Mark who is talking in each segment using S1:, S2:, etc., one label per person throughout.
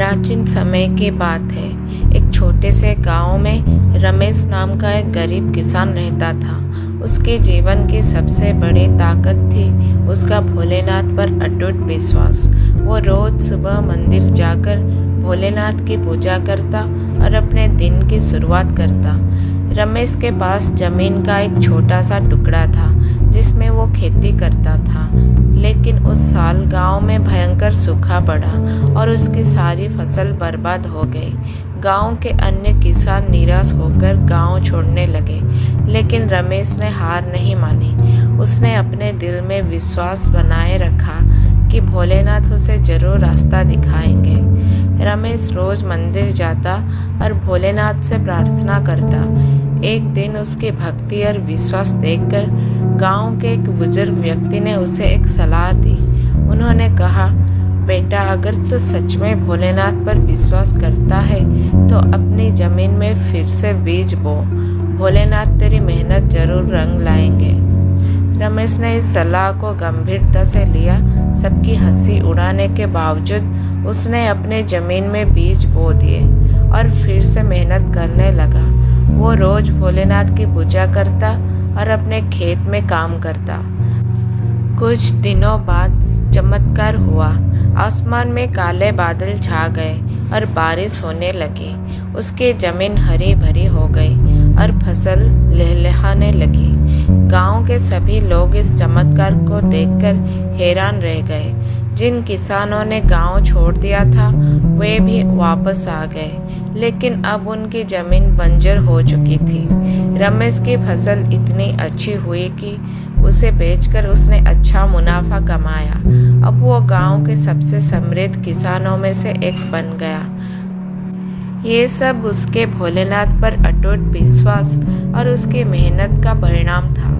S1: प्राचीन समय की बात है। एक छोटे से गांव में रमेश नाम का एक गरीब किसान रहता था। उसके जीवन की सबसे बड़ी ताकत थी उसका भोलेनाथ पर अटूट विश्वास। वो रोज सुबह मंदिर जाकर भोलेनाथ की पूजा करता और अपने दिन की शुरुआत करता। रमेश के पास जमीन का एक छोटा सा टुकड़ा था जिसमें वो खेती करता था, लेकिन उस साल गांव में भयंकर सूखा पड़ा और उसकी सारी फसल बर्बाद हो गई। गांव के अन्य किसान निराश होकर गांव छोड़ने लगे, लेकिन रमेश ने हार नहीं मानी। उसने अपने दिल में विश्वास बनाए रखा कि भोलेनाथ उसे जरूर रास्ता दिखाएंगे। रमेश रोज मंदिर जाता और भोलेनाथ से प्रार्थना करता। एक दिन उसकी भक्ति और विश्वास देखकर गांव के एक बुजुर्ग व्यक्ति ने उसे एक सलाह दी। उन्होंने कहा, बेटा, अगर तू सच में भोलेनाथ पर विश्वास करता है तो अपनी जमीन में फिर से बीज बो। भोलेनाथ तेरी मेहनत जरूर रंग लाएंगे। रमेश ने इस सलाह को गंभीरता से लिया। सबकी हंसी उड़ाने के बावजूद उसने अपने जमीन में बीज बो दिए और फिर से मेहनत करने लगा। वो रोज भोलेनाथ की पूजा करता और अपने खेत में काम करता। कुछ दिनों बाद चमत्कार हुआ। आसमान में काले बादल छा गए और बारिश होने लगी। उसकी जमीन हरी भरी हो गई और फसल लहलहाने लगी। गांव के सभी लोग इस चमत्कार को देखकर हैरान रह गए। जिन किसानों ने गांव छोड़ दिया था वे भी वापस आ गए, लेकिन अब उनकी जमीन बंजर हो चुकी थी। रमेश की फसल इतनी अच्छी हुई कि उसे बेचकर उसने अच्छा मुनाफा कमाया। अब वो गांव के सबसे समृद्ध किसानों में से एक बन गया। ये सब उसके भोलेनाथ पर अटूट विश्वास और उसकी मेहनत का परिणाम था।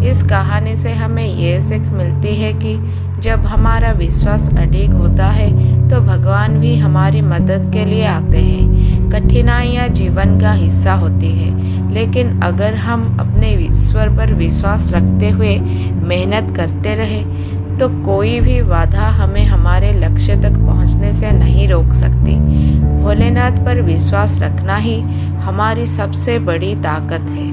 S1: इस कहानी से हमें ये सीख मिलती है कि जब हमारा विश्वास अडिग होता है तो भगवान भी हमारी मदद के लिए आते हैं। कठिनाइयाँ जीवन का हिस्सा होती है, लेकिन अगर हम अपने ईश्वर पर विश्वास रखते हुए मेहनत करते रहे तो कोई भी बाधा हमें हमारे लक्ष्य तक पहुंचने से नहीं रोक सकती। भोलेनाथ पर विश्वास रखना ही हमारी सबसे बड़ी ताकत है।